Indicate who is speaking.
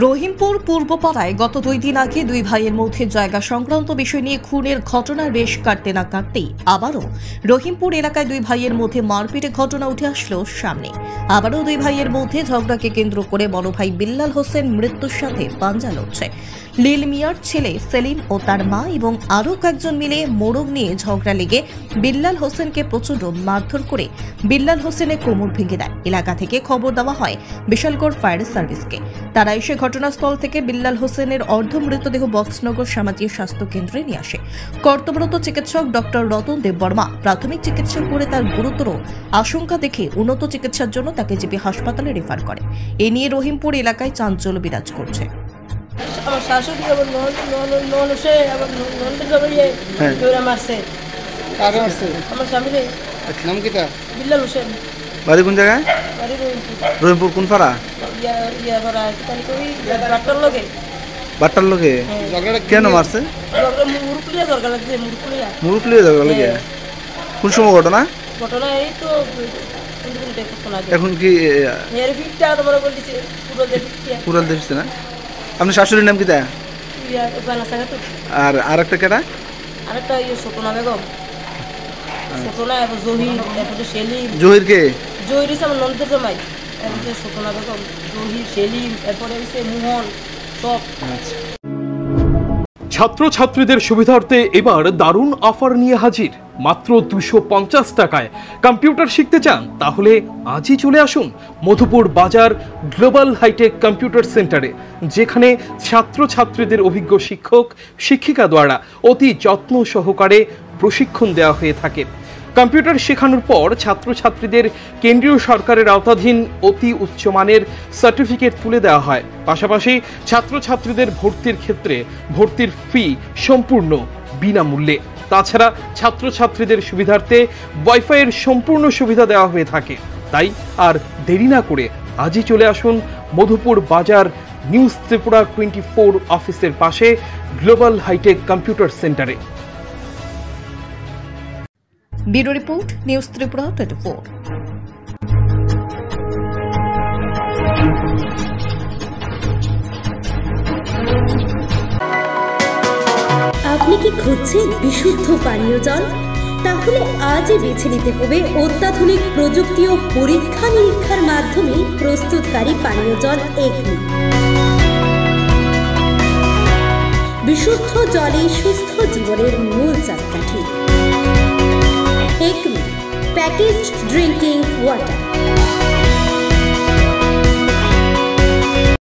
Speaker 1: রহিমপুর পূর্বপাড়ায় গত 2 দিন আগে দুই ভাইয়ের মধ্যে জায়গা সংক্রান্ত বিষয় নিয়ে খুনের ঘটনার রেশ কাটতে না কাটতেই আবারও রহিমপুর এলাকায় দুই ভাইয়ের মধ্যে মারপিটের ঘটনা উঠে আসলো সামনে। আবারও দুই ভাইয়ের মধ্যে ঝগড়াকে কেন্দ্র করে বড় ভাই বিল্লাল হোসেন মৃত্যুর সাথে পাঞ্জা লড়ছে। লীল মিয়ার ছেলে সেলিম ও তার মা এবং আরও কয়েকজন মিলে মোড়ক নিয়ে ঝগড়া লেগে বিল্লাল হোসেনকে প্রচণ্ড মারধর করে বিল্লাল হোসেনের কোমর ভেঙে দেয়। এলাকা থেকে খবর দেওয়া হয় বিশালগড় ফায়ার সার্ভিসকে। তারা এসে ঘটনাস্থল থেকে বিল্লাল হোসেনের অর্ধ মৃতদেহ বক্সনগর সামাজিক স্বাস্থ্য কেন্দ্রে নিয়ে আসে। কর্তব্যরত চিকিৎসক ডক্টর রতন দেববর্মা প্রাথমিক চিকিৎসা করে তার গুরুতর আশঙ্কা দেখে উন্নত চিকিৎসার জন্য তাকে জিবি হাসপাতালে রেফার করে। এ নিয়ে রহিমপুর এলাকায় চাঞ্চল্য বিরাজ করছে।
Speaker 2: আমার শাশুড়ি আবার ননসে আবার ননদের বাবা মারছে।
Speaker 3: কাকে মারছে?
Speaker 2: আমার স্বামীরে।
Speaker 3: নাম কি তার?
Speaker 2: বিল্লাল হোসেন।
Speaker 3: বাড়ি কোন জায়গায়?
Speaker 2: বাড়ি রহিমপুর।
Speaker 3: রহিমপুর কোন পাড়া?
Speaker 2: ইয়া পাড়া তাহলে কই বাট্টার লগে।
Speaker 3: বাট্টার লগে? ঝগড়া কেন মারছে?
Speaker 2: ঝগড়া মুরুকুলিয়া ঝগড়া লাগছে।
Speaker 3: মুরুকুলিয়া ঝগড়া লাগে? কোন সময় ঘটনা?
Speaker 2: ঘটনা এই তো
Speaker 3: এখন কি
Speaker 2: এর ভিড়টা তোমরা বলতিছে পুরো
Speaker 3: দেখছে না? আপনার শাশুড়ির নাম কি তা? আর আরেকটা কেটা?
Speaker 2: আরেকটা সপনা বেগম। সপনা এবং জহির, এরপরে সেলিম।
Speaker 3: জহির কে?
Speaker 2: জহির হচ্ছে আমার নন্দের জামাই। এরপরে সপনা বেগম, জহির, সেলিম, এরপরে হচ্ছে মোহন সব।
Speaker 4: ছাত্রছাত্রীদের সুবিধার্থে এবার দারুণ অফার নিয়ে হাজির। মাত্র 250 টাকায় কম্পিউটার শিখতে চান? তাহলে আজই চলে আসুন মধুপুর বাজার গ্লোবাল হাইটেক কম্পিউটার সেন্টারে, যেখানে ছাত্রছাত্রীদের অভিজ্ঞ শিক্ষক শিক্ষিকা দ্বারা অতি যত্ন সহকারে প্রশিক্ষণ দেওয়া হয়ে থাকে। কম্পিউটার শেখানোর পর ছাত্রছাত্রীদের কেন্দ্রীয় সরকারের আওতাধীন অতি উচ্চমানের সার্টিফিকেট তুলে দেওয়া হয়। পাশাপাশি ছাত্রছাত্রীদের ভর্তির ক্ষেত্রে ভর্তির ফি সম্পূর্ণ বিনামূল্যে। তাছাড়া ছাত্রছাত্রীদের সুবিধার্থে ওয়াইফাইয়ের সম্পূর্ণ সুবিধা দেওয়া হয়ে থাকে। তাই আর দেরি না করে আজই চলে আসুন মধুপুর বাজার নিউজ ত্রিপুরা 24 অফিসের পাশে গ্লোবাল হাইটেক কম্পিউটার সেন্টারে।
Speaker 1: Bureau report, news Tripura 24।
Speaker 5: আপনি কি খুঁজছেন বিশুদ্ধ পানীয় জল? তাহলে আজই বেছে নিতে হবে অত্যাধুনিক প্রযুক্তি ও পরীক্ষা নিরীক্ষার মাধ্যমে প্রস্তুতকারী পানীয় জল একমি। বিশুদ্ধ জলে সুস্থ জীবনের মূল চাকাঠি। Acme packaged drinking water.